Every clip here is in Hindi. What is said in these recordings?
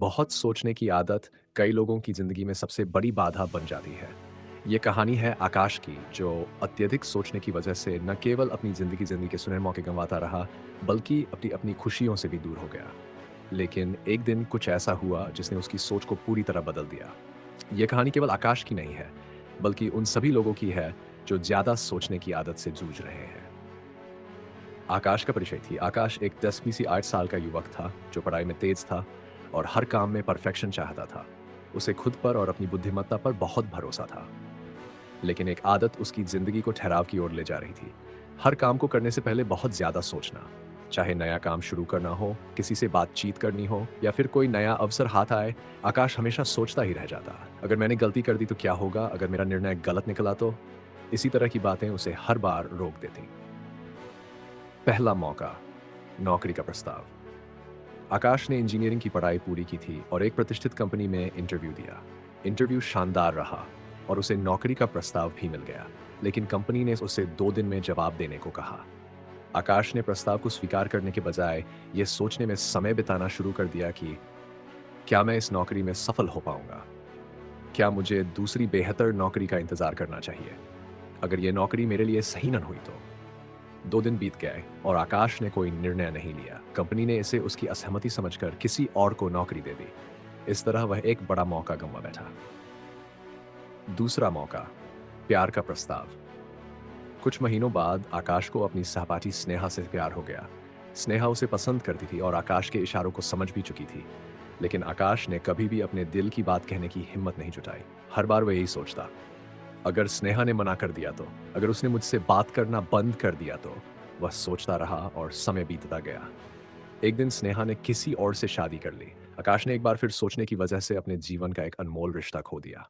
बहुत सोचने की आदत कई लोगों की जिंदगी में सबसे बड़ी बाधा बन जाती है। ये कहानी है आकाश की, जो अत्यधिक सोचने की वजह से न केवल अपनी जिंदगी के सुनहरे मौके गंवाता रहा, बल्कि अपनी अपनी खुशियों से भी दूर हो गया। लेकिन एक दिन कुछ ऐसा हुआ जिसने उसकी सोच को पूरी तरह बदल दिया। ये कहानी केवल आकाश की नहीं है, बल्कि उन सभी लोगों की है जो ज्यादा सोचने की आदत से जूझ रहे हैं। आकाश का परिचय थी। आकाश एक 10 8 साल का युवक था, जो पढ़ाई में तेज था और हर काम में परफेक्शन चाहता था। उसे खुद पर और अपनी बुद्धिमत्ता पर बहुत भरोसा था। लेकिन एक आदत उसकी जिंदगी को ठहराव की ओर ले जा रही थी। हर काम को करने से पहले बहुत ज्यादा सोचना। चाहे नया काम शुरू करना हो, किसी से बातचीत करनी हो या फिर कोई नया अवसर हाथ आए, आकाश हमेशा सोचता ही रह जाता। अगर मैंने गलती कर दी तो क्या होगा? अगर मेरा निर्णय गलत निकला तो? इसी तरह की बातें उसे हर बार रोक देती। पहला मौका, नौकरी का प्रस्ताव। आकाश ने इंजीनियरिंग की पढ़ाई पूरी की थी और एक प्रतिष्ठित कंपनी में इंटरव्यू दिया। इंटरव्यू शानदार रहा और उसे नौकरी का प्रस्ताव भी मिल गया, लेकिन कंपनी ने उसे 2 दिन में जवाब देने को कहा। आकाश ने प्रस्ताव को स्वीकार करने के बजाय यह सोचने में समय बिताना शुरू कर दिया कि क्या मैं इस नौकरी में सफल हो पाऊंगा? क्या मुझे दूसरी बेहतर नौकरी का इंतजार करना चाहिए? अगर यह नौकरी मेरे लिए सही न हुई तो? 2 दिन बीत गए और आकाश ने कोई निर्णय नहीं लिया। कंपनी ने इसे उसकी असहमति समझकर किसी और को नौकरी दे दी। इस तरह वह एक बड़ा मौका गंवा बैठा। दूसरा मौका, प्यार का प्रस्ताव। कुछ महीनों बाद आकाश को अपनी सहपाठी स्नेहा से प्यार हो गया। स्नेहा उसे पसंद करती थी और आकाश के इशारों को समझ भी चुकी थी। लेकिन आकाश ने कभी भी अपने दिल की बात कहने की हिम्मत नहीं जुटाई। हर बार वह यही सोचता, अगर स्नेहा ने मना कर दिया तो? अगर उसने मुझसे बात करना बंद कर दिया तो? वह सोचता रहा और समय बीतता गया। एक दिन स्नेहा ने किसी और से शादी कर ली। आकाश ने एक बार फिर सोचने की वजह से अपने जीवन का एक अनमोल रिश्ता खो दिया।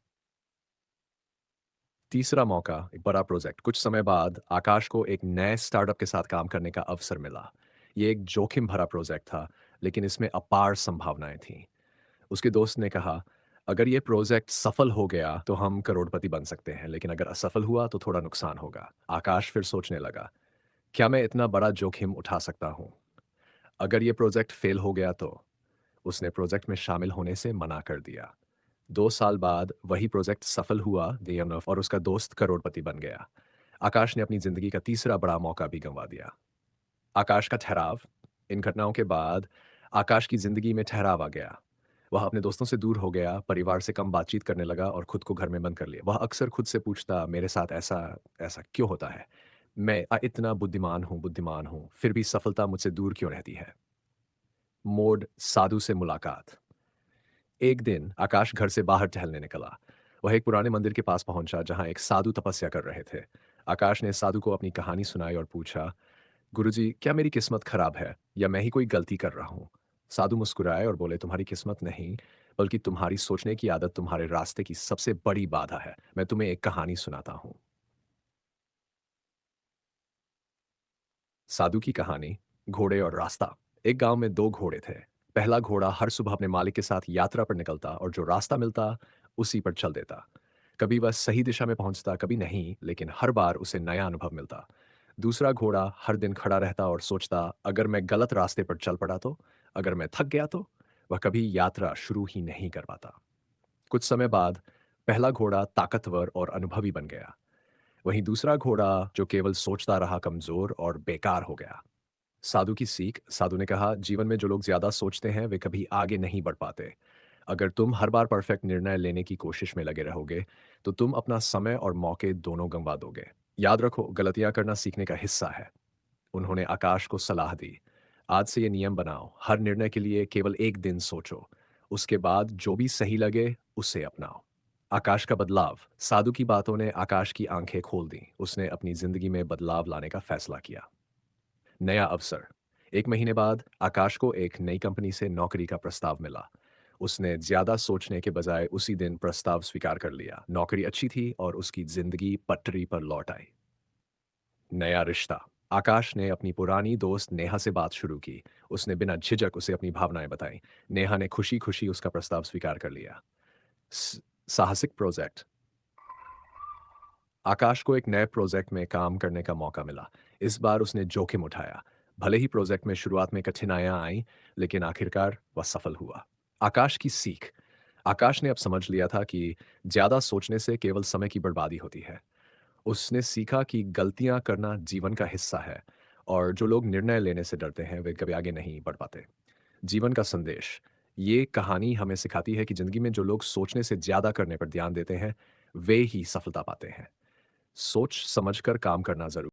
तीसरा मौका, एक बड़ा प्रोजेक्ट। कुछ समय बाद आकाश को एक नए स्टार्टअप के साथ काम करने का अवसर मिला। ये एक जोखिम भरा प्रोजेक्ट था, लेकिन इसमें अपार संभावनाएं थीं। उसके दोस्त ने कहा, अगर ये प्रोजेक्ट सफल हो गया तो हम करोड़पति बन सकते हैं, लेकिन अगर असफल हुआ तो थोड़ा नुकसान होगा। आकाश फिर सोचने लगा, क्या मैं इतना बड़ा जोखिम उठा सकता हूँ? अगर ये प्रोजेक्ट फेल हो गया तो? उसने प्रोजेक्ट में शामिल होने से मना कर दिया। 2 साल बाद वही प्रोजेक्ट सफल हुआ, DNF, और उसका दोस्त करोड़पति बन गया। आकाश ने अपनी जिंदगी का तीसरा बड़ा मौका भी गंवा दिया। आकाश का ठहराव। इन घटनाओं के बाद आकाश की जिंदगी में ठहराव आ गया। वह अपने दोस्तों से दूर हो गया, परिवार से कम बातचीत करने लगा और खुद को घर में बंद कर लिया। वह अक्सर खुद से पूछता, मेरे साथ ऐसा ऐसा क्यों होता है? मैं इतना बुद्धिमान हूँ, फिर भी सफलता मुझसे दूर क्यों रहती है? मोड, साधु से मुलाकात। एक दिन आकाश घर से बाहर टहलने निकला। वह एक पुराने मंदिर के पास पहुंचा, जहां एक साधु तपस्या कर रहे थे। आकाश ने साधु को अपनी कहानी सुनाई और पूछा, गुरुजी, क्या मेरी किस्मत खराब है या मैं ही कोई गलती कर रहा हूँ? साधु मुस्कुराए और बोले, तुम्हारी किस्मत नहीं, बल्कि तुम्हारी सोचने की आदत तुम्हारे रास्ते की सबसे बड़ी बाधा है। मैं तुम्हें एक कहानी सुनाता हूँ। साधु की कहानी, घोड़े और रास्ता। एक गांव में 2 घोड़े थे। पहला घोड़ा हर सुबह अपने मालिक के साथ यात्रा पर निकलता और जो रास्ता मिलता उसी पर चल देता। कभी वह सही दिशा में पहुंचता, कभी नहीं, लेकिन हर बार उसे नया अनुभव मिलता। दूसरा घोड़ा हर दिन खड़ा रहता और सोचता, अगर मैं गलत रास्ते पर चल पड़ा तो? अगर मैं थक गया तो? वह कभी यात्रा शुरू ही नहीं कर पाता। कुछ समय बाद पहला घोड़ा ताकतवर और अनुभवी बन गया। वहीं दूसरा घोड़ा, जो केवल सोचता रहा, कमजोर और बेकार हो गया। साधु की सीख। साधु ने कहा, जीवन में जो लोग ज्यादा सोचते हैं वे कभी आगे नहीं बढ़ पाते। अगर तुम हर बार परफेक्ट निर्णय लेने की कोशिश में लगे रहोगे, तो तुम अपना समय और मौके दोनों गंवा दोगे। याद रखो, गलतियां करना सीखने का हिस्सा है। उन्होंने आकाश को सलाह दी, आज से ये नियम बनाओ, हर निर्णय के लिए केवल एक दिन सोचो। उसके बाद जो भी सही लगे उसे अपनाओ। आकाश का बदलाव। साधु की बातों ने आकाश की आंखें खोल दी। उसने अपनी जिंदगी में बदलाव लाने का फैसला किया। नया अवसर। 1 महीने बाद आकाश को एक नई कंपनी से नौकरी का प्रस्ताव मिला। उसने ज्यादा सोचने के बजाय उसी दिन प्रस्ताव स्वीकार कर लिया। नौकरी अच्छी थी और उसकी जिंदगी पटरी पर लौट आई। नया रिश्ता। आकाश ने अपनी पुरानी दोस्त नेहा से बात शुरू की। उसने बिना झिझक उसे अपनी भावनाएं बताई। नेहा ने खुशी खुशी उसका प्रस्ताव स्वीकार कर लिया। स- साहसिक प्रोजेक्ट। आकाश को एक नए प्रोजेक्ट में काम करने का मौका मिला। इस बार उसने जोखिम उठाया। भले ही प्रोजेक्ट में शुरुआत में कठिनाइयां आईं, लेकिन आखिरकार वह सफल हुआ। आकाश की सीख। आकाश ने अब समझ लिया था कि ज़्यादा सोचने से केवल समय की बर्बादी होती है। उसने सीखा कि गलतियाँ करना जीवन का हिस्सा है और जो लोग निर्णय लेने से डरते हैं, वे कभी आगे नहीं बढ़ पाते। जीवन का संदेश। ये कहानी हमें सिखाती है कि ज़िंदगी में जो लोग सोचने से ज़्यादा करने पर ध्यान देते हैं, वे ही सफलता पाते हैं। सोच समझकर काम करना ज़रूरी